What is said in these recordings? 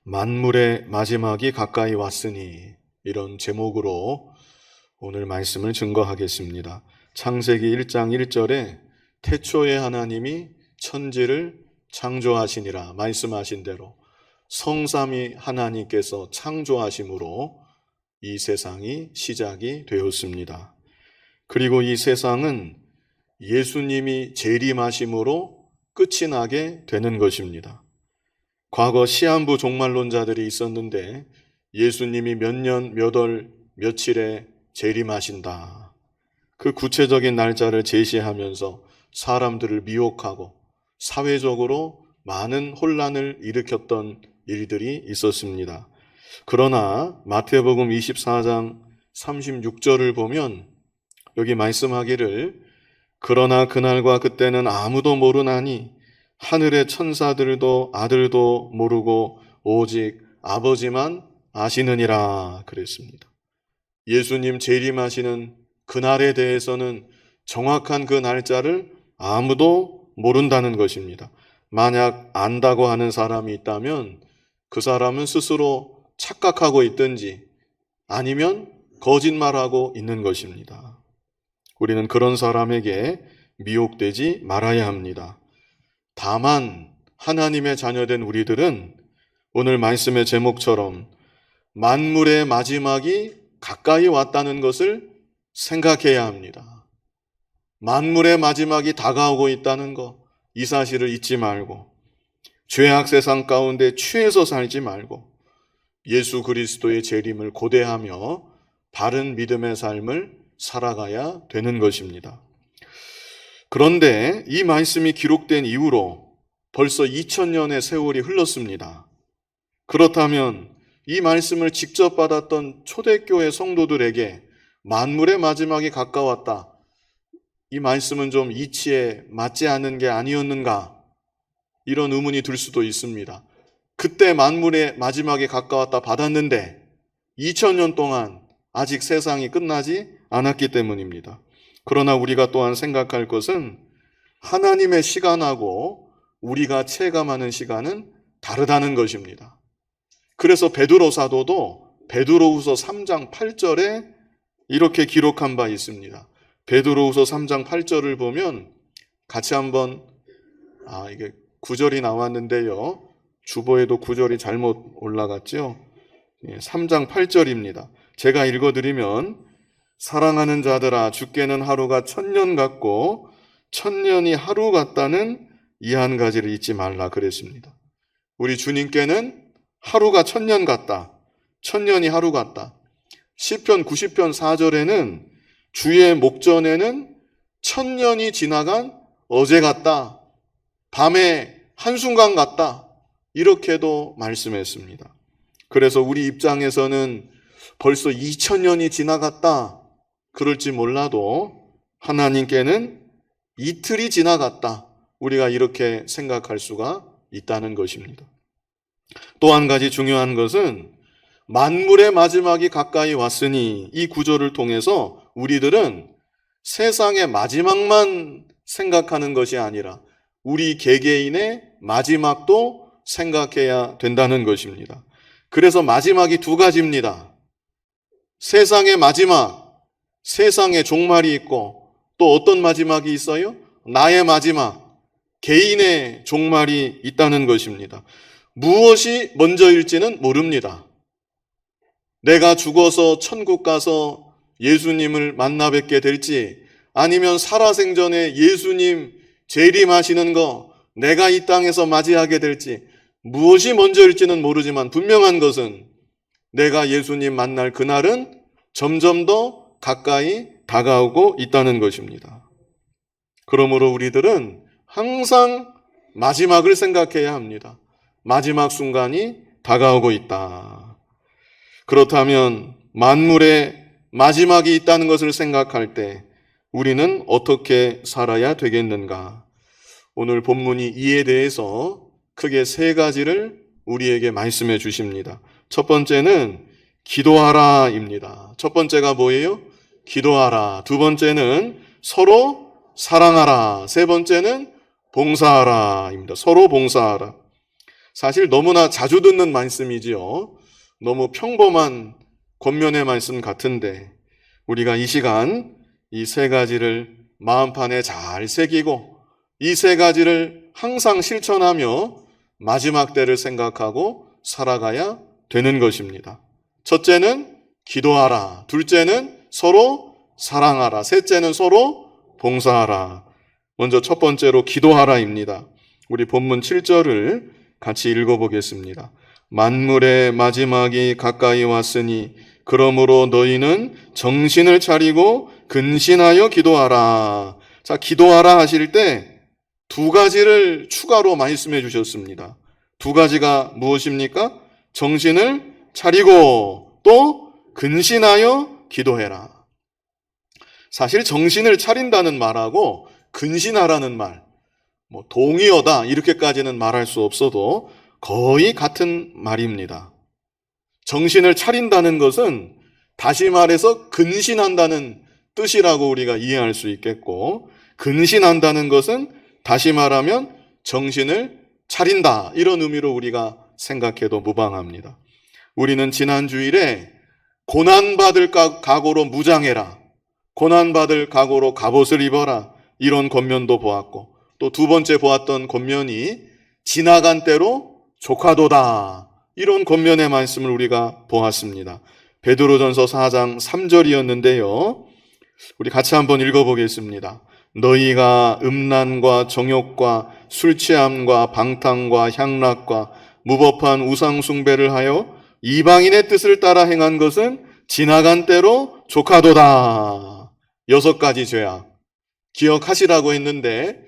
만물의 마지막이 가까이 왔으니, 이런 제목으로 오늘 말씀을 증거하겠습니다. 창세기 1장 1절에 태초에 하나님이 천지를 창조하시니라 말씀하신 대로 성삼위 하나님께서 창조하심으로 이 세상이 시작이 되었습니다. 그리고 이 세상은 예수님이 재림하심으로 끝이 나게 되는 것입니다. 과거 시한부 종말론자들이 있었는데 예수님이 몇 년, 몇 월, 며칠에 재림하신다. 그 구체적인 날짜를 제시하면서 사람들을 미혹하고 사회적으로 많은 혼란을 일으켰던 일들이 있었습니다. 그러나 마태복음 24장 36절을 보면 여기 말씀하기를 그러나 그날과 그때는 아무도 모르나니 하늘의 천사들도 아들도 모르고 오직 아버지만 아시느니라 그랬습니다. 예수님 재림하시는 그날에 대해서는 정확한 그 날짜를 아무도 모른다는 것입니다. 만약 안다고 하는 사람이 있다면 그 사람은 스스로 착각하고 있든지 아니면 거짓말하고 있는 것입니다. 우리는 그런 사람에게 미혹되지 말아야 합니다. 다만 하나님의 자녀된 우리들은 오늘 말씀의 제목처럼 만물의 마지막이 가까이 왔다는 것을 생각해야 합니다. 만물의 마지막이 다가오고 있다는 것, 이 사실을 잊지 말고 죄악 세상 가운데 취해서 살지 말고 예수 그리스도의 재림을 고대하며 바른 믿음의 삶을 살아가야 되는 것입니다. 그런데 이 말씀이 기록된 이후로 벌써 2000년의 세월이 흘렀습니다. 그렇다면 이 말씀을 직접 받았던 초대교회 성도들에게 만물의 마지막이 가까웠다, 이 말씀은 좀 이치에 맞지 않는 게 아니었는가, 이런 의문이 들 수도 있습니다. 그때 만물의 마지막이 가까웠다 받았는데 2000년 동안 아직 세상이 끝나지 않았기 때문입니다. 그러나 우리가 또한 생각할 것은 하나님의 시간하고 우리가 체감하는 시간은 다르다는 것입니다. 그래서 베드로 사도도 베드로후서 3장 8절에 이렇게 기록한 바 있습니다. 베드로후서 3장 8절을 보면 같이 한번 이게 9절이 나왔는데요. 주보에도 9절이 잘못 올라갔죠. 3장 8절입니다. 제가 읽어드리면 사랑하는 자들아 주께는 하루가 1000년 같고 1000년이 하루 같다는 이 한 가지를 잊지 말라 그랬습니다. 우리 주님께는 하루가 1000년 같다, 1000년이 하루 같다. 시편 90편 4절에는 주의 목전에는 1000년이 지나간 어제 같다, 밤의 한순간 같다, 이렇게도 말씀했습니다. 그래서 우리 입장에서는 벌써 2000년이 지나갔다 그럴지 몰라도 하나님께는 이틀이 지나갔다, 우리가 이렇게 생각할 수가 있다는 것입니다. 또 한 가지 중요한 것은 만물의 마지막이 가까이 왔으니, 이 구절을 통해서 우리들은 세상의 마지막만 생각하는 것이 아니라 우리 개개인의 마지막도 생각해야 된다는 것입니다. 그래서 마지막이 두 가지입니다. 세상의 마지막, 세상의 종말이 있고 또 어떤 마지막이 있어요? 나의 마지막, 개인의 종말이 있다는 것입니다. 무엇이 먼저일지는 모릅니다. 내가 죽어서 천국 가서 예수님을 만나 뵙게 될지, 아니면 살아생전에 예수님 재림하시는 거 내가 이 땅에서 맞이하게 될지, 무엇이 먼저일지는 모르지만 분명한 것은 내가 예수님 만날 그날은 점점 더 가까이 다가오고 있다는 것입니다. 그러므로 우리들은 항상 마지막을 생각해야 합니다. 마지막 순간이 다가오고 있다. 그렇다면 만물의 마지막이 있다는 것을 생각할 때 우리는 어떻게 살아야 되겠는가? 오늘 본문이 이에 대해서 크게 세 가지를 우리에게 말씀해 주십니다. 첫 번째는 기도하라입니다. 첫 번째가 뭐예요? 기도하라. 두 번째는 서로 사랑하라. 세 번째는 봉사하라입니다. 서로 봉사하라. 사실 너무나 자주 듣는 말씀이지요. 너무 평범한 권면의 말씀 같은데 우리가 이 시간 이 세 가지를 마음판에 잘 새기고 이 세 가지를 항상 실천하며 마지막 때를 생각하고 살아가야 되는 것입니다. 첫째는 기도하라. 둘째는 서로 사랑하라. 셋째는 서로 봉사하라. 먼저 첫 번째로 기도하라입니다. 우리 본문 7절을 같이 읽어보겠습니다. 만물의 마지막이 가까이 왔으니 그러므로 너희는 정신을 차리고 근신하여 기도하라. 자, 기도하라 하실 때 두 가지를 추가로 말씀해 주셨습니다. 두 가지가 무엇입니까? 정신을 차리고 또 근신하여 기도해라. 사실 정신을 차린다는 말하고 근신하라는 말, 동의어다 이렇게까지는 말할 수 없어도 거의 같은 말입니다. 정신을 차린다는 것은 다시 말해서 근신한다는 뜻이라고 우리가 이해할 수 있겠고, 근신한다는 것은 다시 말하면 정신을 차린다 이런 의미로 우리가 생각해도 무방합니다. 우리는 지난 주일에 고난받을 각오로 무장해라, 고난받을 각오로 갑옷을 입어라 이런 권면도 보았고, 또 두 번째 보았던 권면이 지나간 때로 조카도다 이런 권면의 말씀을 우리가 보았습니다. 베드로전서 4장 3절이었는데요. 우리 같이 한번 읽어보겠습니다. 너희가 음란과 정욕과 술취함과 방탕과 향락과 무법한 우상 숭배를 하여 이방인의 뜻을 따라 행한 것은 지나간 때로 조카도다. 6가지 죄악 기억하시라고 했는데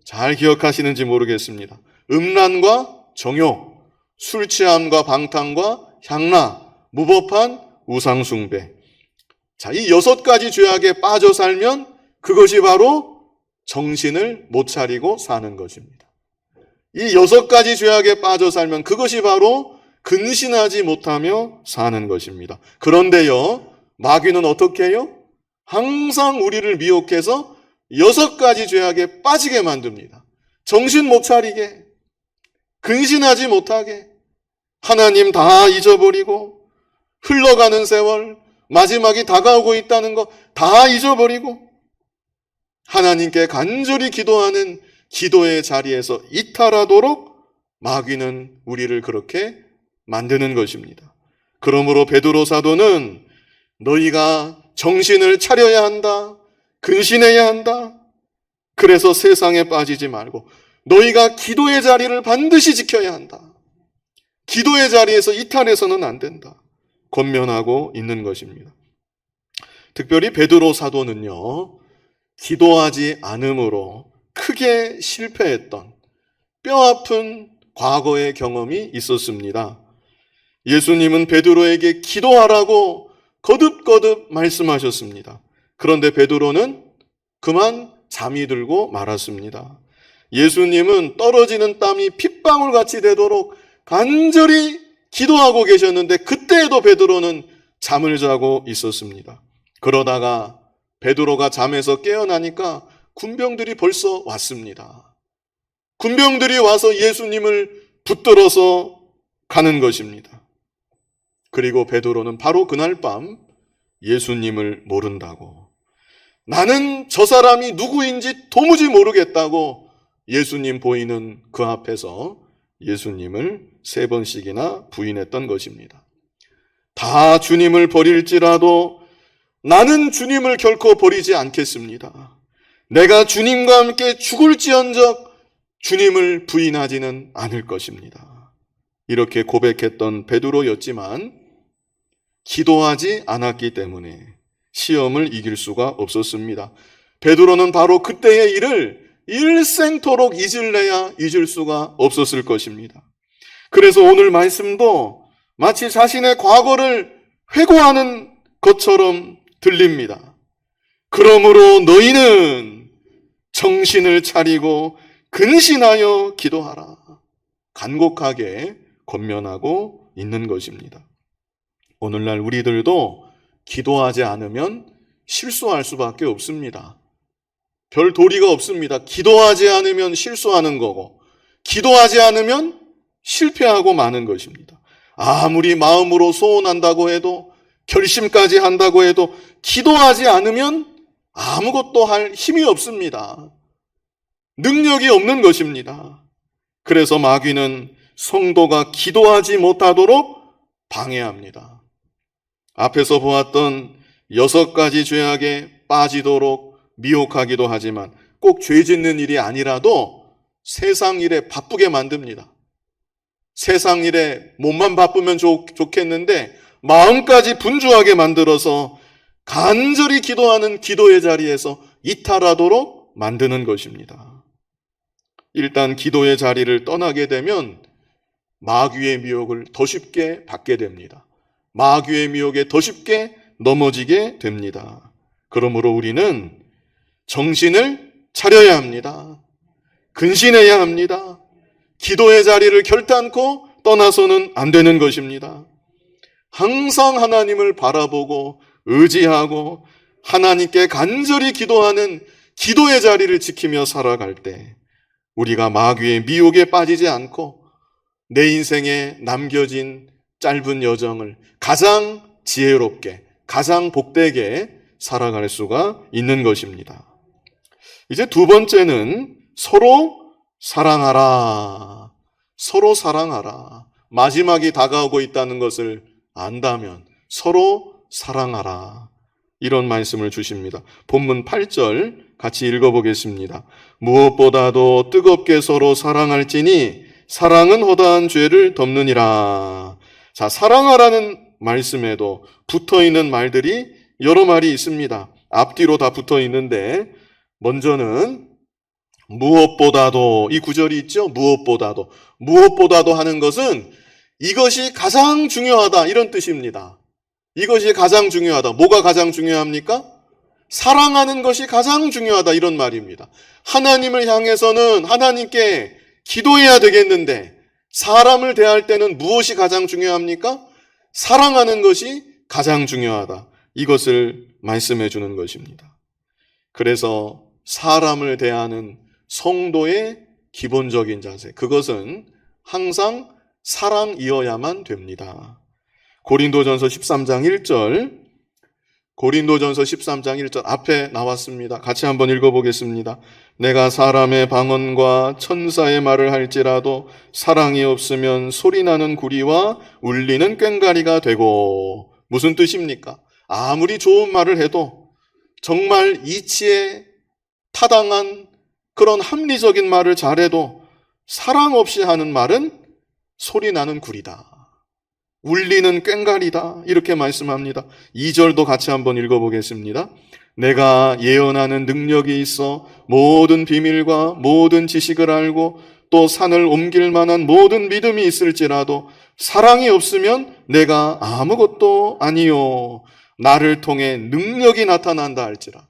잘 기억하시는지 모르겠습니다. 음란과 정욕, 술취함과 방탕과 향락, 무법한 우상 숭배. 자, 이 6가지 죄악에 빠져 살면 그것이 바로 정신을 못 차리고 사는 것입니다. 이 6가지 죄악에 빠져 살면 그것이 바로 근신하지 못하며 사는 것입니다. 그런데요, 마귀는 어떻게 해요? 항상 우리를 미혹해서 6가지 죄악에 빠지게 만듭니다. 정신 못 차리게, 근신하지 못하게, 하나님 다 잊어버리고, 흘러가는 세월, 마지막이 다가오고 있다는 거 다 잊어버리고, 하나님께 간절히 기도하는 기도의 자리에서 이탈하도록 마귀는 우리를 그렇게 만드는 것입니다. 그러므로 베드로 사도는 너희가 정신을 차려야 한다, 근신해야 한다. 그래서 세상에 빠지지 말고 너희가 기도의 자리를 반드시 지켜야 한다. 기도의 자리에서 이탈해서는 안 된다. 권면하고 있는 것입니다. 특별히 베드로 사도는요, 기도하지 않음으로 크게 실패했던 뼈아픈 과거의 경험이 있었습니다. 예수님은 베드로에게 기도하라고 거듭거듭 말씀하셨습니다. 그런데 베드로는 그만 잠이 들고 말았습니다. 예수님은 떨어지는 땀이 핏방울같이 되도록 간절히 기도하고 계셨는데 그때에도 베드로는 잠을 자고 있었습니다. 그러다가 베드로가 잠에서 깨어나니까 군병들이 벌써 왔습니다. 군병들이 와서 예수님을 붙들어서 가는 것입니다. 그리고 베드로는 바로 그날 밤 예수님을 모른다고, 나는 저 사람이 누구인지 도무지 모르겠다고 예수님 보이는 그 앞에서 예수님을 3번씩이나 부인했던 것입니다. 다 주님을 버릴지라도 나는 주님을 결코 버리지 않겠습니다. 내가 주님과 함께 죽을지언정 주님을 부인하지는 않을 것입니다. 이렇게 고백했던 베드로였지만 기도하지 않았기 때문에 시험을 이길 수가 없었습니다. 베드로는 바로 그때의 일을 일생토록 잊을래야 잊을 수가 없었을 것입니다. 그래서 오늘 말씀도 마치 자신의 과거를 회고하는 것처럼 들립니다. 그러므로 너희는 정신을 차리고 근신하여 기도하라. 간곡하게 권면하고 있는 것입니다. 오늘날 우리들도 기도하지 않으면 실수할 수밖에 없습니다. 별 도리가 없습니다. 기도하지 않으면 실수하는 거고, 기도하지 않으면 실패하고 마는 것입니다. 아무리 마음으로 소원한다고 해도, 결심까지 한다고 해도 기도하지 않으면 아무것도 할 힘이 없습니다. 능력이 없는 것입니다. 그래서 마귀는 성도가 기도하지 못하도록 방해합니다. 앞에서 보았던 6가지 죄악에 빠지도록 미혹하기도 하지만 꼭 죄 짓는 일이 아니라도 세상 일에 바쁘게 만듭니다. 세상 일에 몸만 바쁘면 좋겠는데 마음까지 분주하게 만들어서 간절히 기도하는 기도의 자리에서 이탈하도록 만드는 것입니다. 일단 기도의 자리를 떠나게 되면 마귀의 미혹을 더 쉽게 받게 됩니다. 마귀의 미혹에 더 쉽게 넘어지게 됩니다. 그러므로 우리는 정신을 차려야 합니다. 근신해야 합니다. 기도의 자리를 결단코 떠나서는 안 되는 것입니다. 항상 하나님을 바라보고 의지하고 하나님께 간절히 기도하는 기도의 자리를 지키며 살아갈 때 우리가 마귀의 미혹에 빠지지 않고 내 인생에 남겨진 짧은 여정을 가장 지혜롭게, 가장 복되게 살아갈 수가 있는 것입니다. 이제 두 번째는 서로 사랑하라. 서로 사랑하라. 마지막이 다가오고 있다는 것을 안다면 서로 사랑하라. 이런 말씀을 주십니다. 본문 8절 같이 읽어보겠습니다. 무엇보다도 뜨겁게 서로 사랑할지니 사랑은 허다한 죄를 덮느니라. 자, 사랑하라는 말씀에도 붙어있는 말들이 여러 말이 있습니다. 앞뒤로 다 붙어 있는데 먼저는 무엇보다도, 이 구절이 있죠? 무엇보다도. 무엇보다도 하는 것은 이것이 가장 중요하다, 이런 뜻입니다. 이것이 가장 중요하다. 뭐가 가장 중요합니까? 사랑하는 것이 가장 중요하다, 이런 말입니다. 하나님을 향해서는 하나님께 기도해야 되겠는데 사람을 대할 때는 무엇이 가장 중요합니까? 사랑하는 것이 가장 중요하다. 이것을 말씀해 주는 것입니다. 그래서 사람을 대하는 성도의 기본적인 자세, 그것은 항상 사랑이어야만 됩니다. 고린도전서 13장 1절, 고린도전서 13장 1절 앞에 나왔습니다. 같이 한번 읽어보겠습니다. 내가 사람의 방언과 천사의 말을 할지라도 사랑이 없으면 소리나는 구리와 울리는 꽹과리가 되고. 무슨 뜻입니까? 아무리 좋은 말을 해도 정말 이치에 타당한 그런 합리적인 말을 잘해도 사랑 없이 하는 말은 소리나는 구리다, 울리는 꽹과리다, 이렇게 말씀합니다. 2절도 같이 한번 읽어보겠습니다. 내가 예언하는 능력이 있어 모든 비밀과 모든 지식을 알고 또 산을 옮길 만한 모든 믿음이 있을지라도 사랑이 없으면 내가 아무것도 아니요. 나를 통해 능력이 나타난다 할지라도,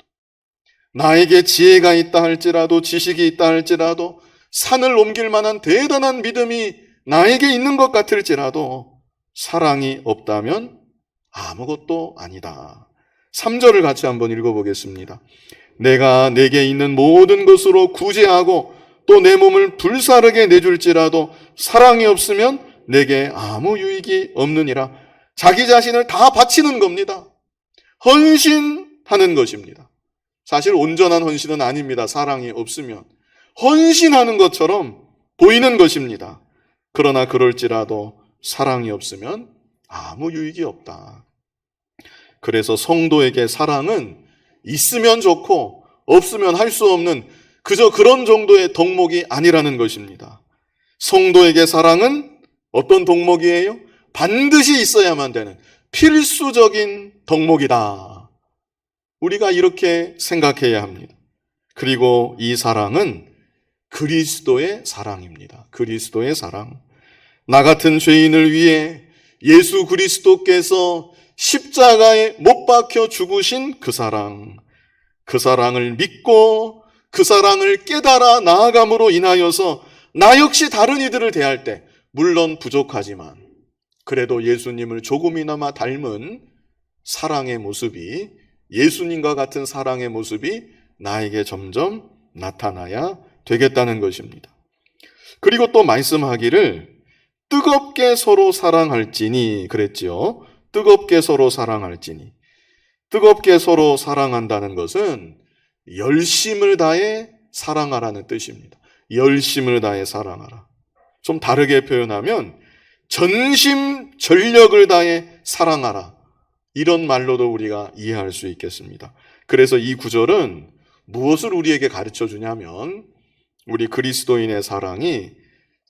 나에게 지혜가 있다 할지라도, 지식이 있다 할지라도, 산을 옮길 만한 대단한 믿음이 나에게 있는 것 같을지라도 사랑이 없다면 아무것도 아니다. 3절을 같이 한번 읽어보겠습니다. 내가 내게 있는 모든 것으로 구제하고 또 내 몸을 불사르게 내줄지라도 사랑이 없으면 내게 아무 유익이 없느니라. 자기 자신을 다 바치는 겁니다. 헌신하는 것입니다. 사실 온전한 헌신은 아닙니다. 사랑이 없으면 헌신하는 것처럼 보이는 것입니다. 그러나 그럴지라도 사랑이 없으면 아무 유익이 없다. 그래서 성도에게 사랑은 있으면 좋고 없으면 할 수 없는 그저 그런 정도의 덕목이 아니라는 것입니다. 성도에게 사랑은 어떤 덕목이에요? 반드시 있어야만 되는 필수적인 덕목이다. 우리가 이렇게 생각해야 합니다. 그리고 이 사랑은 그리스도의 사랑입니다. 그리스도의 사랑. 나 같은 죄인을 위해 예수 그리스도께서 십자가에 못 박혀 죽으신 그 사랑, 그 사랑을 믿고 그 사랑을 깨달아 나아감으로 인하여서 나 역시 다른 이들을 대할 때 물론 부족하지만 그래도 예수님을 조금이나마 닮은 사랑의 모습이, 예수님과 같은 사랑의 모습이 나에게 점점 나타나야 되겠다는 것입니다. 그리고 또 말씀하기를 뜨겁게 서로 사랑할지니 그랬지요. 뜨겁게 서로 사랑할지니. 뜨겁게 서로 사랑한다는 것은 열심을 다해 사랑하라는 뜻입니다. 열심을 다해 사랑하라. 좀 다르게 표현하면 전심 전력을 다해 사랑하라. 이런 말로도 우리가 이해할 수 있겠습니다. 그래서 이 구절은 무엇을 우리에게 가르쳐 주냐면 우리 그리스도인의 사랑이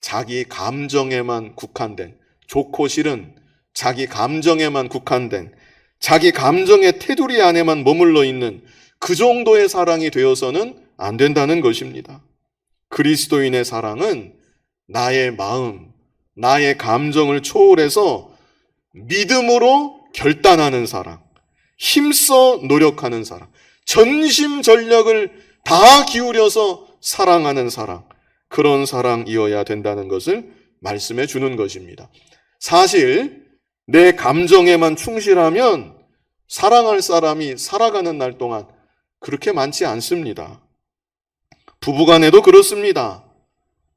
자기 감정에만 국한된, 좋고 싫은 자기 감정에만 국한된, 자기 감정의 테두리 안에만 머물러 있는 그 정도의 사랑이 되어서는 안 된다는 것입니다. 그리스도인의 사랑은 나의 마음, 나의 감정을 초월해서 믿음으로 결단하는 사랑, 힘써 노력하는 사랑, 전심전력을 다 기울여서 사랑하는 사랑, 그런 사랑이어야 된다는 것을 말씀해 주는 것입니다. 사실 내 감정에만 충실하면 사랑할 사람이 살아가는 날 동안 그렇게 많지 않습니다. 부부간에도 그렇습니다.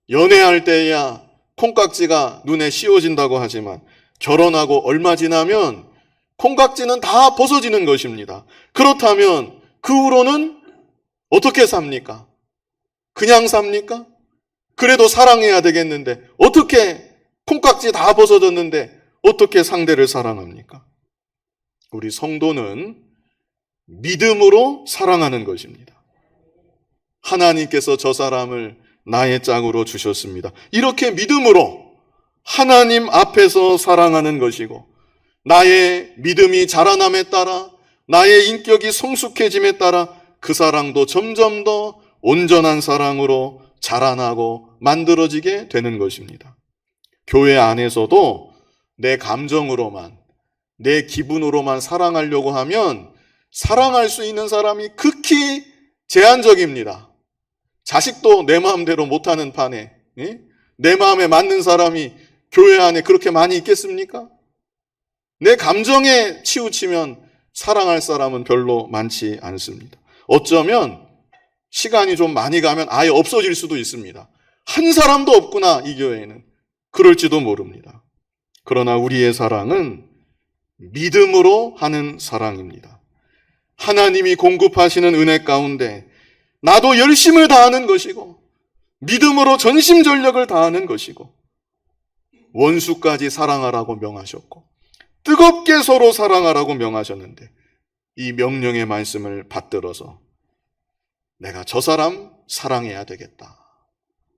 연애할 때야 콩깍지가 눈에 씌워진다고 하지만 결혼하고 얼마 지나면 콩깍지는 다 벗어지는 것입니다. 그렇다면 그 후로는 어떻게 삽니까? 그냥 삽니까? 그래도 사랑해야 되겠는데 어떻게 콩깍지 다 벗어졌는데 어떻게 상대를 사랑합니까? 우리 성도는 믿음으로 사랑하는 것입니다. 하나님께서 저 사람을 나의 짝으로 주셨습니다. 이렇게 믿음으로 하나님 앞에서 사랑하는 것이고 나의 믿음이 자라남에 따라 나의 인격이 성숙해짐에 따라 그 사랑도 점점 더 온전한 사랑으로 자라나고 만들어지게 되는 것입니다. 교회 안에서도 내 감정으로만, 내 기분으로만 사랑하려고 하면 사랑할 수 있는 사람이 극히 제한적입니다. 자식도 내 마음대로 못하는 판에 내 마음에 맞는 사람이 교회 안에 그렇게 많이 있겠습니까? 내 감정에 치우치면 사랑할 사람은 별로 많지 않습니다. 어쩌면 시간이 좀 많이 가면 아예 없어질 수도 있습니다. 한 사람도 없구나, 이 교회에는. 그럴지도 모릅니다. 그러나 우리의 사랑은 믿음으로 하는 사랑입니다. 하나님이 공급하시는 은혜 가운데 나도 열심을 다하는 것이고 믿음으로 전심전력을 다하는 것이고 원수까지 사랑하라고 명하셨고 뜨겁게 서로 사랑하라고 명하셨는데 이 명령의 말씀을 받들어서 내가 저 사람 사랑해야 되겠다.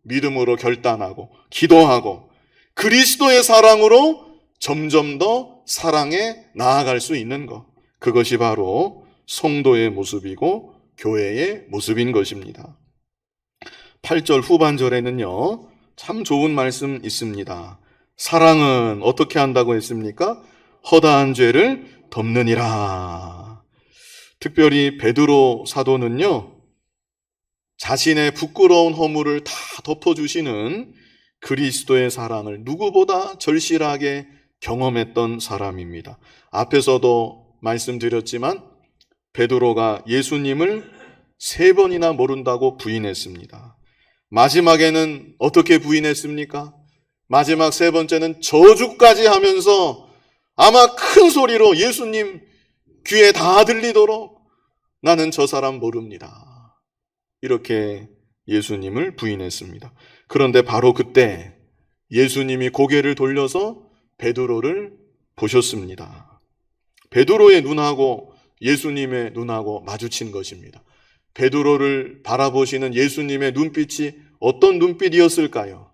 믿음으로 결단하고 기도하고 그리스도의 사랑으로 점점 더 사랑에 나아갈 수 있는 것. 그것이 바로 성도의 모습이고 교회의 모습인 것입니다. 8절 후반절에는요, 참 좋은 말씀 있습니다. 사랑은 어떻게 한다고 했습니까? 허다한 죄를 덮느니라. 특별히 베드로 사도는요, 자신의 부끄러운 허물을 다 덮어주시는 그리스도의 사랑을 누구보다 절실하게 경험했던 사람입니다. 앞에서도 말씀드렸지만 베드로가 예수님을 3번이나 모른다고 부인했습니다. 마지막에는 어떻게 부인했습니까? 마지막 3번째는 저주까지 하면서 아마 큰 소리로 예수님 귀에 다 들리도록 나는 저 사람 모릅니다. 이렇게 예수님을 부인했습니다. 그런데 바로 그때 예수님이 고개를 돌려서 베드로를 보셨습니다. 베드로의 눈하고 예수님의 눈하고 마주친 것입니다. 베드로를 바라보시는 예수님의 눈빛이 어떤 눈빛이었을까요?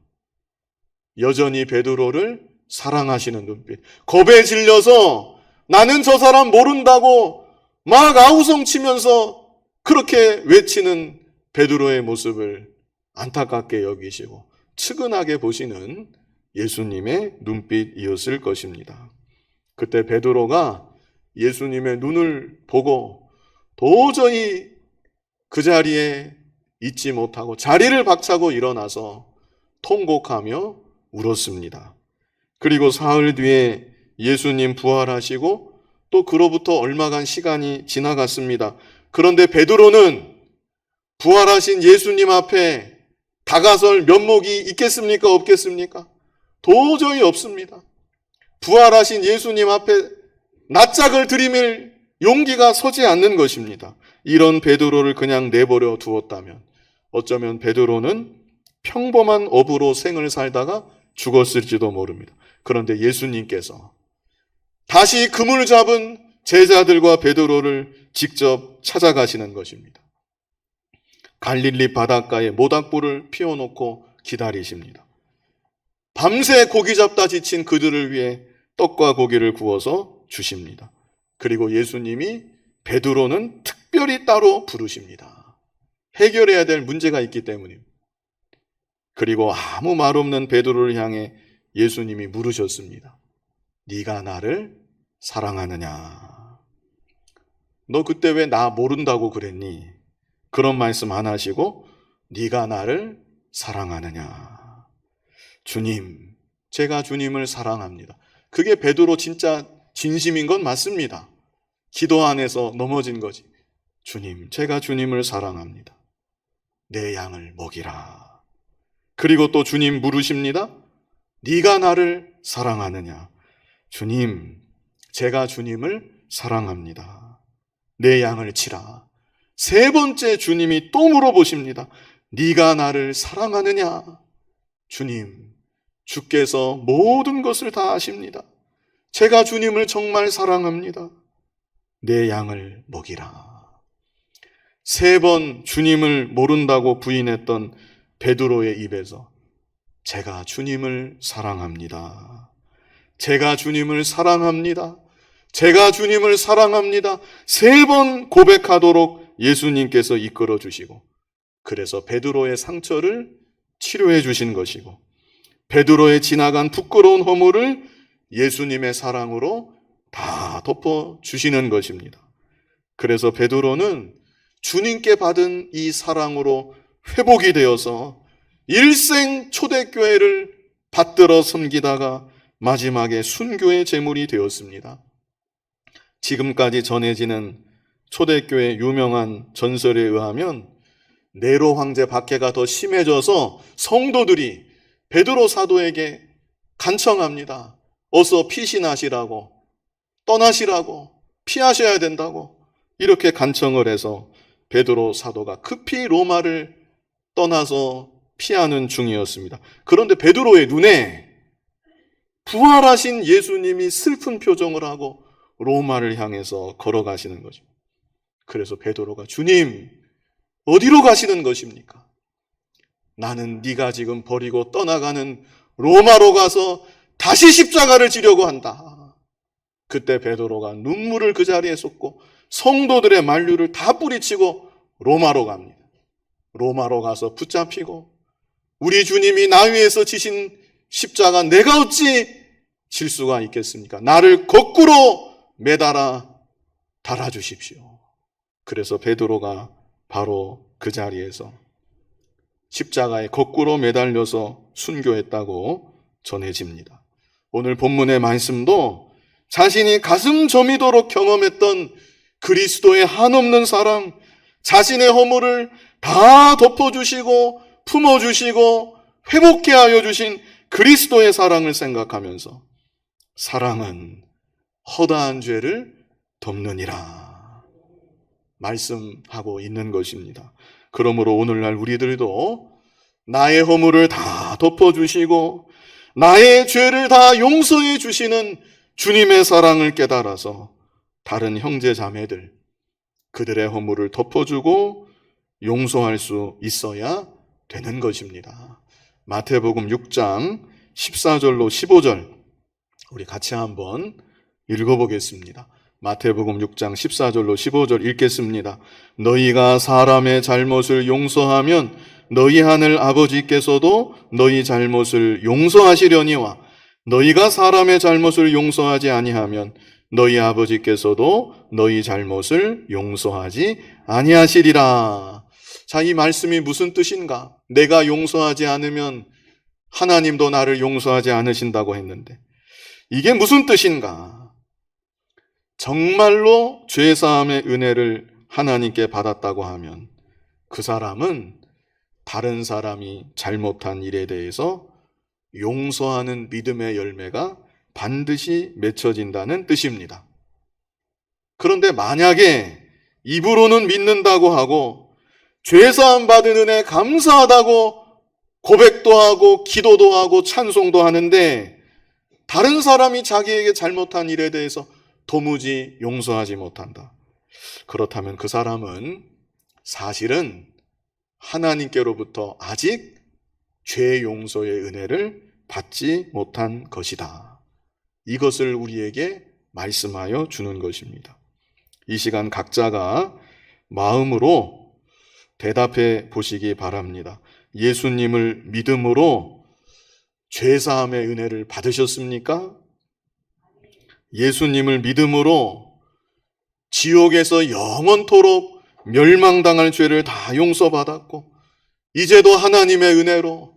여전히 베드로를 사랑하시는 눈빛. 겁에 질려서 나는 저 사람 모른다고 막 아우성치면서 그렇게 외치는 베드로의 모습을 안타깝게 여기시고 측은하게 보시는 예수님의 눈빛이었을 것입니다. 그때 베드로가 예수님의 눈을 보고 도저히 그 자리에 있지 못하고 자리를 박차고 일어나서 통곡하며 울었습니다. 그리고 사흘 뒤에 예수님 부활하시고 또 그로부터 얼마간 시간이 지나갔습니다. 그런데 베드로는 부활하신 예수님 앞에 다가설 면목이 있겠습니까? 없겠습니까? 도저히 없습니다. 부활하신 예수님 앞에 낯짝을 들이밀 용기가 서지 않는 것입니다. 이런 베드로를 그냥 내버려 두었다면 어쩌면 베드로는 평범한 어부로 생을 살다가 죽었을지도 모릅니다. 그런데 예수님께서 다시 그물 잡은 제자들과 베드로를 직접 찾아가시는 것입니다. 갈릴리 바닷가에 모닥불을 피워놓고 기다리십니다. 밤새 고기 잡다 지친 그들을 위해 떡과 고기를 구워서 주십니다. 그리고 예수님이 베드로는 특별히 따로 부르십니다. 해결해야 될 문제가 있기 때문입니다. 그리고 아무 말 없는 베드로를 향해 예수님이 물으셨습니다. 네가 나를 사랑하느냐? 너 그때 왜 나 모른다고 그랬니? 그런 말씀 안 하시고 네가 나를 사랑하느냐? 주님, 제가 주님을 사랑합니다. 그게 베드로 진짜 진심인 건 맞습니다. 기도 안에서 넘어진 거지. 주님, 제가 주님을 사랑합니다. 내 양을 먹이라. 그리고 또 주님 물으십니다. 네가 나를 사랑하느냐? 주님, 제가 주님을 사랑합니다. 내 양을 치라. 세 번째 주님이 또 물어보십니다. 네가 나를 사랑하느냐? 주님, 주께서 모든 것을 다 아십니다. 제가 주님을 정말 사랑합니다. 내 양을 먹이라. 세 번 주님을 모른다고 부인했던 베드로의 입에서 제가 주님을 사랑합니다. 제가 주님을 사랑합니다. 제가 주님을 사랑합니다. 세 번 고백하도록 예수님께서 이끌어 주시고, 그래서 베드로의 상처를 치료해 주신 것이고, 베드로의 지나간 부끄러운 허물을 예수님의 사랑으로 다 덮어 주시는 것입니다. 그래서 베드로는 주님께 받은 이 사랑으로 회복이 되어서 일생 초대교회를 받들어 섬기다가 마지막에 순교의 제물이 되었습니다. 지금까지 전해지는 초대교회 유명한 전설에 의하면 네로 황제 박해가 더 심해져서 성도들이 베드로 사도에게 간청합니다. 어서 피신하시라고, 떠나시라고, 피하셔야 된다고 이렇게 간청을 해서 베드로 사도가 급히 로마를 떠나서 피하는 중이었습니다. 그런데 베드로의 눈에 부활하신 예수님이 슬픈 표정을 하고 로마를 향해서 걸어가시는 거죠. 그래서 베드로가 주님, 어디로 가시는 것입니까? 나는 네가 지금 버리고 떠나가는 로마로 가서 다시 십자가를 지려고 한다. 그때 베드로가 눈물을 그 자리에 쏟고 성도들의 만류를 다 뿌리치고 로마로 갑니다. 로마로 가서 붙잡히고 우리 주님이 나 위에서 지신 십자가 내가 어찌 질 수가 있겠습니까? 나를 거꾸로 매달아 달아주십시오. 그래서 베드로가 바로 그 자리에서 십자가에 거꾸로 매달려서 순교했다고 전해집니다. 오늘 본문의 말씀도 자신이 가슴 저미도록 경험했던 그리스도의 한없는 사랑, 자신의 허물을 다 덮어주시고 품어주시고 회복케 하여 주신 그리스도의 사랑을 생각하면서 사랑은 허다한 죄를 덮느니라 말씀하고 있는 것입니다. 그러므로 오늘날 우리들도 나의 허물을 다 덮어주시고 나의 죄를 다 용서해 주시는 주님의 사랑을 깨달아서 다른 형제 자매들, 그들의 허물을 덮어주고 용서할 수 있어야 되는 것입니다. 마태복음 6장 14절로 15절 우리 같이 한번 읽어보겠습니다. 마태복음 6장 14절로 15절 읽겠습니다. 너희가 사람의 잘못을 용서하면 너희 하늘 아버지께서도 너희 잘못을 용서하시려니와 너희가 사람의 잘못을 용서하지 아니하면 너희 아버지께서도 너희 잘못을 용서하지 아니하시리라. 자, 이 말씀이 무슨 뜻인가? 내가 용서하지 않으면 하나님도 나를 용서하지 않으신다고 했는데 이게 무슨 뜻인가? 정말로 죄사함의 은혜를 하나님께 받았다고 하면 그 사람은 다른 사람이 잘못한 일에 대해서 용서하는 믿음의 열매가 반드시 맺혀진다는 뜻입니다. 그런데 만약에 입으로는 믿는다고 하고 죄사함 받은 은혜 감사하다고 고백도 하고 기도도 하고 찬송도 하는데 다른 사람이 자기에게 잘못한 일에 대해서 도무지 용서하지 못한다. 그렇다면 그 사람은 사실은 하나님께로부터 아직 죄 용서의 은혜를 받지 못한 것이다. 이것을 우리에게 말씀하여 주는 것입니다. 이 시간 각자가 마음으로 대답해 보시기 바랍니다. 예수님을 믿음으로 죄사함의 은혜를 받으셨습니까? 예수님을 믿음으로 지옥에서 영원토록 멸망당할 죄를 다 용서받았고 이제도 하나님의 은혜로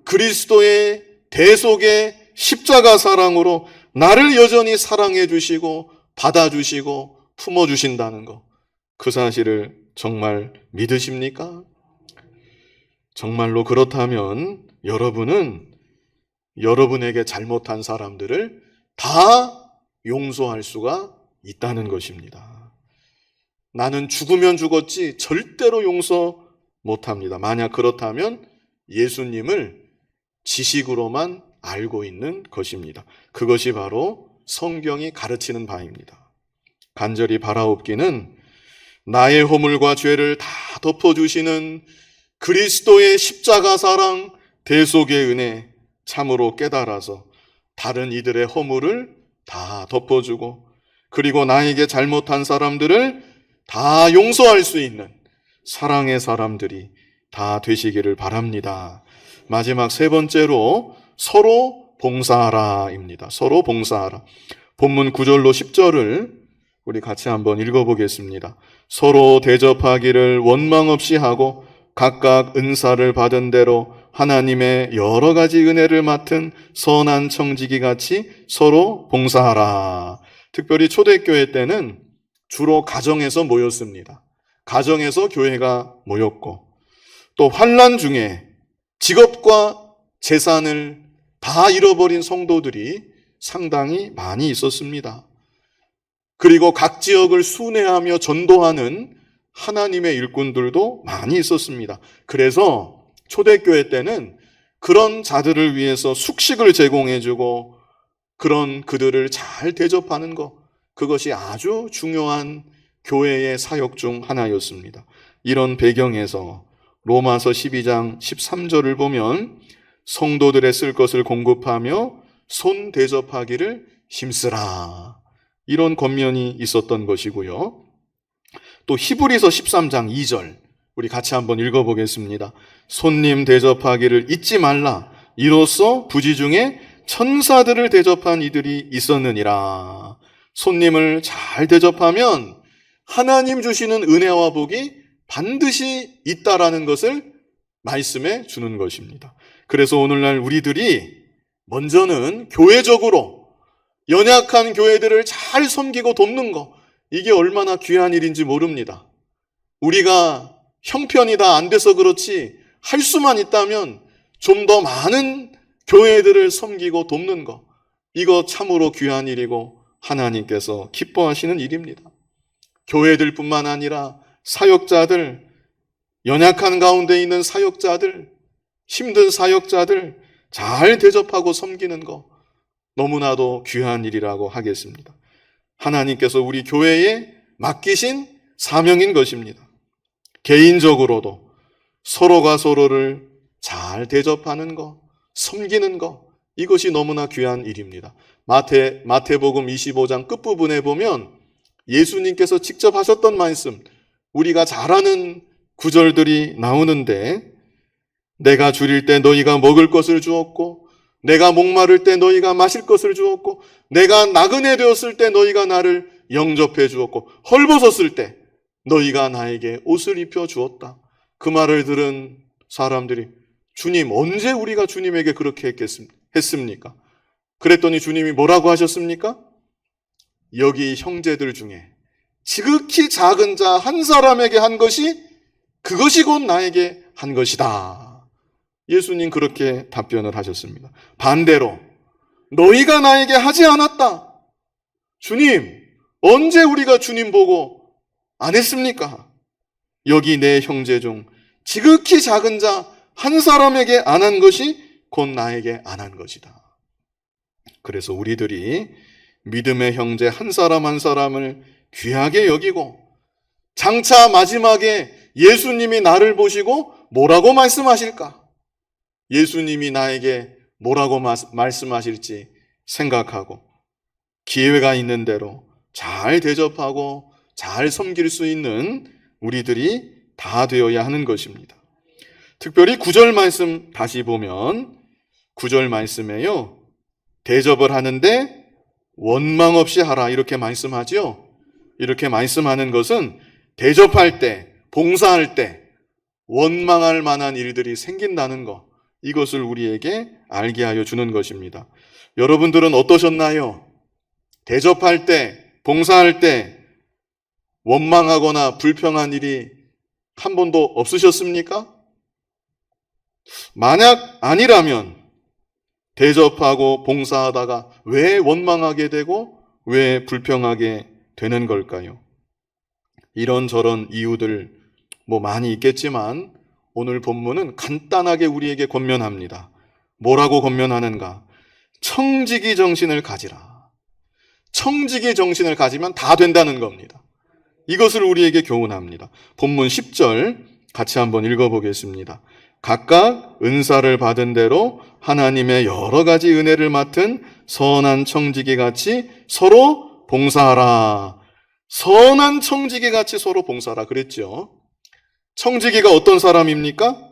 그리스도의 대속의 십자가 사랑으로 나를 여전히 사랑해 주시고 받아주시고 품어주신다는 것, 그 사실을 정말 믿으십니까? 정말로 그렇다면 여러분은 여러분에게 잘못한 사람들을 다 용서할 수가 있다는 것입니다. 나는 죽으면 죽었지 절대로 용서 못합니다. 만약 그렇다면 예수님을 지식으로만 알고 있는 것입니다. 그것이 바로 성경이 가르치는 바입니다. 간절히 바라옵기는 나의 허물과 죄를 다 덮어주시는 그리스도의 십자가 사랑, 대속의 은혜 참으로 깨달아서 다른 이들의 허물을 다 덮어주고 그리고 나에게 잘못한 사람들을 다 용서할 수 있는 사랑의 사람들이 다 되시기를 바랍니다. 마지막 세 번째로 서로 봉사하라입니다. 서로 봉사하라. 본문 9절로 10절을 우리 같이 한번 읽어보겠습니다. 서로 대접하기를 원망 없이 하고 각각 은사를 받은 대로 하나님의 여러 가지 은혜를 맡은 선한 청지기 같이 서로 봉사하라. 특별히 초대교회 때는 주로 가정에서 모였습니다. 가정에서 교회가 모였고 또 환난 중에 직업과 재산을 다 잃어버린 성도들이 상당히 많이 있었습니다. 그리고 각 지역을 순회하며 전도하는 하나님의 일꾼들도 많이 있었습니다. 그래서 초대교회 때는 그런 자들을 위해서 숙식을 제공해주고 그런 그들을 잘 대접하는 것, 그것이 아주 중요한 교회의 사역 중 하나였습니다. 이런 배경에서 로마서 12장 13절을 보면 성도들의 쓸 것을 공급하며 손 대접하기를 힘쓰라, 이런 권면이 있었던 것이고요. 또 히브리서 13장 2절 우리 같이 한번 읽어보겠습니다. 손님 대접하기를 잊지 말라. 이로써 부지 중에 천사들을 대접한 이들이 있었느니라. 손님을 잘 대접하면 하나님 주시는 은혜와 복이 반드시 있다라는 것을 말씀해 주는 것입니다. 그래서 오늘날 우리들이 먼저는 교회적으로 연약한 교회들을 잘 섬기고 돕는 것, 이게 얼마나 귀한 일인지 모릅니다. 우리가 형편이 다 안 돼서 그렇지 할 수만 있다면 좀 더 많은 교회들을 섬기고 돕는 것, 이거 참으로 귀한 일이고 하나님께서 기뻐하시는 일입니다. 교회들뿐만 아니라 사역자들, 연약한 가운데 있는 사역자들, 힘든 사역자들 잘 대접하고 섬기는 것, 너무나도 귀한 일이라고 하겠습니다. 하나님께서 우리 교회에 맡기신 사명인 것입니다. 개인적으로도 서로가 서로를 잘 대접하는 것, 섬기는 것, 이것이 너무나 귀한 일입니다. 마태복음 25장 끝부분에 보면 예수님께서 직접 하셨던 말씀, 우리가 잘 아는 구절들이 나오는데, 내가 줄일 때 너희가 먹을 것을 주었고, 내가 목마를 때 너희가 마실 것을 주었고, 내가 나그네 되었을 때 너희가 나를 영접해 주었고, 헐벗었을 때 너희가 나에게 옷을 입혀 주었다. 그 말을 들은 사람들이, 주님, 언제 우리가 주님에게 그렇게 했습니까? 그랬더니 주님이 뭐라고 하셨습니까? 여기 형제들 중에 지극히 작은 자 한 사람에게 한 것이 그것이 곧 나에게 한 것이다. 예수님 그렇게 답변을 하셨습니다. 반대로 너희가 나에게 하지 않았다. 주님, 언제 우리가 주님 보고 안 했습니까? 여기 내 형제 중 지극히 작은 자 한 사람에게 안 한 것이 곧 나에게 안 한 것이다. 그래서 우리들이 믿음의 형제 한 사람 한 사람을 귀하게 여기고 장차 마지막에 예수님이 나를 보시고 뭐라고 말씀하실까? 예수님이 나에게 뭐라고 말씀하실지 생각하고 기회가 있는 대로 잘 대접하고 잘 섬길 수 있는 우리들이 다 되어야 하는 것입니다. 특별히 9절 말씀 다시 보면 9절 말씀에요. 대접을 하는데 원망 없이 하라 이렇게 말씀하죠. 이렇게 말씀하는 것은 대접할 때, 봉사할 때 원망할 만한 일들이 생긴다는 것, 이것을 우리에게 알게 하여 주는 것입니다. 여러분들은 어떠셨나요? 대접할 때, 봉사할 때 원망하거나 불평한 일이 한 번도 없으셨습니까? 만약 아니라면 대접하고 봉사하다가 왜 원망하게 되고 왜 불평하게 되는 걸까요? 이런저런 이유들 많이 있겠지만 오늘 본문은 간단하게 우리에게 권면합니다. 뭐라고 권면하는가? 청지기 정신을 가지라. 청지기 정신을 가지면 다 된다는 겁니다. 이것을 우리에게 교훈합니다. 본문 10절 같이 한번 읽어보겠습니다. 각각 은사를 받은 대로 하나님의 여러 가지 은혜를 맡은 선한 청지기 같이 서로 봉사하라. 선한 청지기 같이 서로 봉사하라 그랬죠. 청지기가 어떤 사람입니까?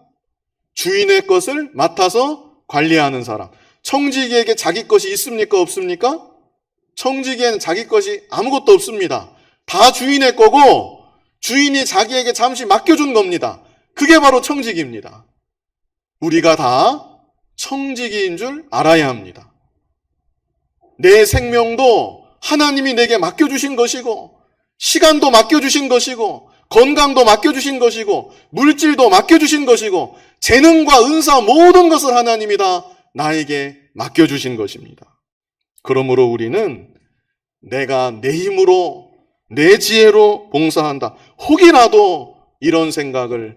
주인의 것을 맡아서 관리하는 사람. 청지기에게 자기 것이 있습니까? 없습니까? 청지기에는 자기 것이 아무것도 없습니다. 다 주인의 거고 주인이 자기에게 잠시 맡겨준 겁니다. 그게 바로 청지기입니다. 우리가 다 청지기인 줄 알아야 합니다. 내 생명도 하나님이 내게 맡겨주신 것이고 시간도 맡겨주신 것이고 건강도 맡겨주신 것이고 물질도 맡겨주신 것이고 재능과 은사 모든 것을 하나님이 다 나에게 맡겨주신 것입니다. 그러므로 우리는 내가 내 힘으로 내 지혜로 봉사한다. 혹이라도 이런 생각을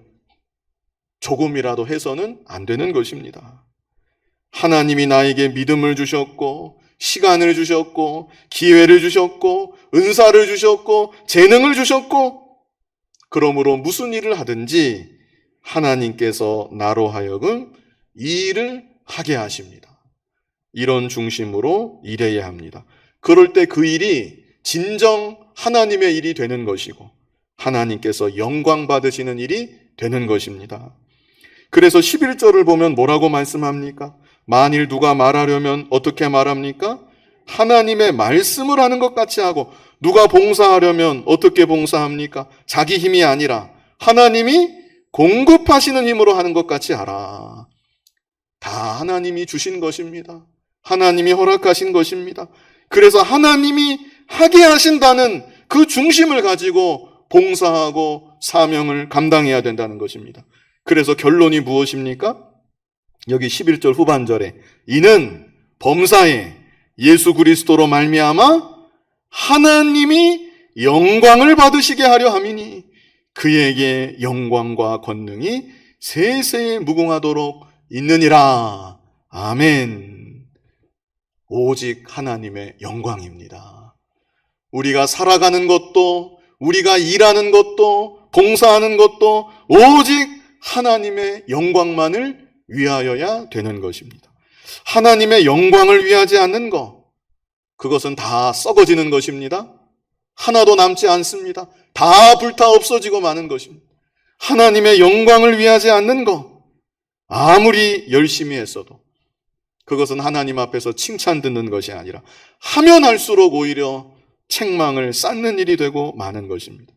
조금이라도 해서는 안 되는 것입니다. 하나님이 나에게 믿음을 주셨고 시간을 주셨고 기회를 주셨고 은사를 주셨고 재능을 주셨고 그러므로 무슨 일을 하든지 하나님께서 나로 하여금 이 일을 하게 하십니다. 이런 중심으로 일해야 합니다. 그럴 때 그 일이 진정 하나님의 일이 되는 것이고 하나님께서 영광 받으시는 일이 되는 것입니다. 그래서 11절을 보면 뭐라고 말씀합니까? 만일 누가 말하려면 어떻게 말합니까? 하나님의 말씀을 하는 것 같이 하고 누가 봉사하려면 어떻게 봉사합니까? 자기 힘이 아니라 하나님이 공급하시는 힘으로 하는 것 같이 하라. 다 하나님이 주신 것입니다. 하나님이 허락하신 것입니다. 그래서 하나님이 하게 하신다는 그 중심을 가지고 봉사하고 사명을 감당해야 된다는 것입니다. 그래서 결론이 무엇입니까? 여기 11절 후반절에 이는 범사에 예수 그리스도로 말미암아 하나님이 영광을 받으시게 하려 함이니 그에게 영광과 권능이 세세에 무궁하도록 있느니라. 아멘. 오직 하나님의 영광입니다. 우리가 살아가는 것도 우리가 일하는 것도 봉사하는 것도 오직 하나님의 영광만을 위하여야 되는 것입니다. 하나님의 영광을 위하지 않는 것, 그것은 다 썩어지는 것입니다. 하나도 남지 않습니다. 다 불타 없어지고 마는 것입니다. 하나님의 영광을 위하지 않는 것, 아무리 열심히 했어도 그것은 하나님 앞에서 칭찬 듣는 것이 아니라 하면 할수록 오히려 책망을 쌓는 일이 되고 마는 것입니다.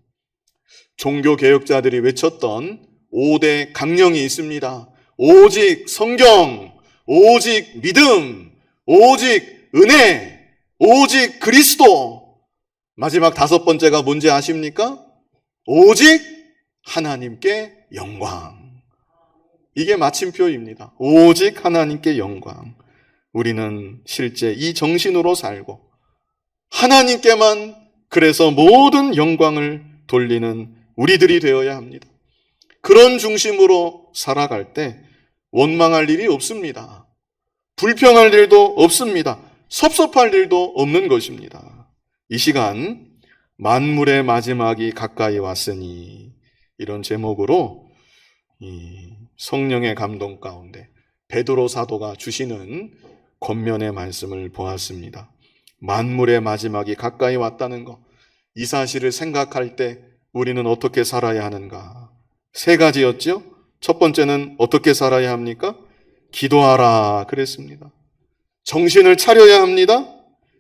종교개혁자들이 외쳤던 5대 강령이 있습니다. 오직 성경, 오직 믿음, 오직 은혜, 오직 그리스도. 마지막 5번째가 뭔지 아십니까? 오직 하나님께 영광. 이게 마침표입니다. 오직 하나님께 영광. 우리는 실제 이 정신으로 살고 하나님께만 그래서 모든 영광을 돌리는 우리들이 되어야 합니다. 그런 중심으로 살아갈 때 원망할 일이 없습니다. 불평할 일도 없습니다. 섭섭할 일도 없는 것입니다. 이 시간 만물의 마지막이 가까이 왔으니 이런 제목으로 이 성령의 감동 가운데 베드로 사도가 주시는 권면의 말씀을 보았습니다. 만물의 마지막이 가까이 왔다는 것, 이 사실을 생각할 때 우리는 어떻게 살아야 하는가? 세 가지였죠. 첫 번째는 어떻게 살아야 합니까? 기도하라 그랬습니다. 정신을 차려야 합니다.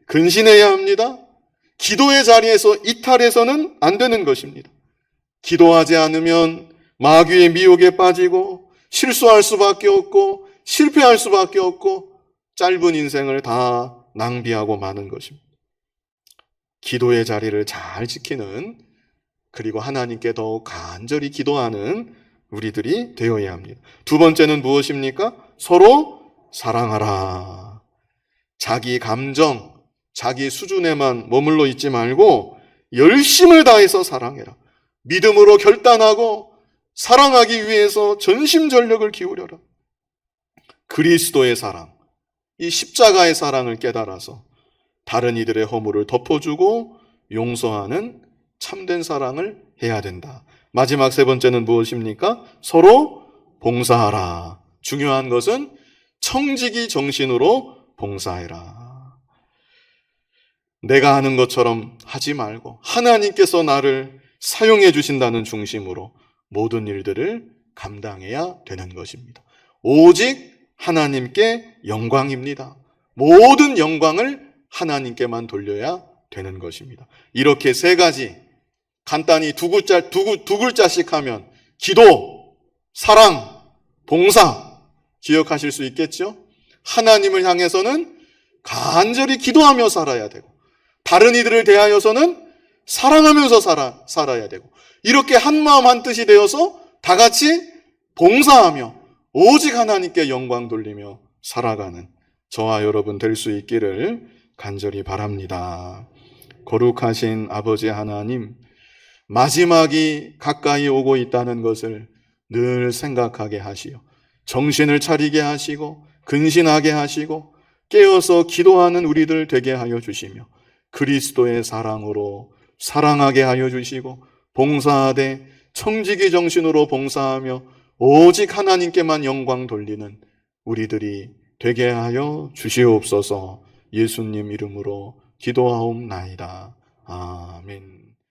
근신해야 합니다. 기도의 자리에서 이탈해서는 안 되는 것입니다. 기도하지 않으면 마귀의 미혹에 빠지고 실수할 수밖에 없고 실패할 수밖에 없고 짧은 인생을 다 낭비하고 마는 것입니다. 기도의 자리를 잘 지키는, 그리고 하나님께 더욱 간절히 기도하는 우리들이 되어야 합니다. 두 번째는 무엇입니까? 서로 사랑하라. 자기 감정, 자기 수준에만 머물러 있지 말고 열심을 다해서 사랑해라. 믿음으로 결단하고 사랑하기 위해서 전심전력을 기울여라. 그리스도의 사랑, 이 십자가의 사랑을 깨달아서 다른 이들의 허물을 덮어주고 용서하는 참된 사랑을 해야 된다. 마지막 세 번째는 무엇입니까? 서로 봉사하라. 중요한 것은 청지기 정신으로 봉사해라. 내가 하는 것처럼 하지 말고 하나님께서 나를 사용해 주신다는 중심으로 모든 일들을 감당해야 되는 것입니다. 오직 하나님께 영광입니다. 모든 영광을 하나님께만 돌려야 되는 것입니다. 이렇게 세 가지 간단히 두 글자씩 하면 기도, 사랑, 봉사 기억하실 수 있겠죠? 하나님을 향해서는 간절히 기도하며 살아야 되고 다른 이들을 대하여서는 사랑하면서 살아야 되고 이렇게 한마음 한뜻이 되어서 다 같이 봉사하며 오직 하나님께 영광 돌리며 살아가는 저와 여러분 될 수 있기를 간절히 바랍니다. 거룩하신 아버지 하나님, 마지막이 가까이 오고 있다는 것을 늘 생각하게 하시어 정신을 차리게 하시고 근신하게 하시고 깨어서 기도하는 우리들 되게 하여 주시며 그리스도의 사랑으로 사랑하게 하여 주시고 봉사하되 청지기 정신으로 봉사하며 오직 하나님께만 영광 돌리는 우리들이 되게 하여 주시옵소서. 예수님 이름으로 기도하옵나이다. 아멘.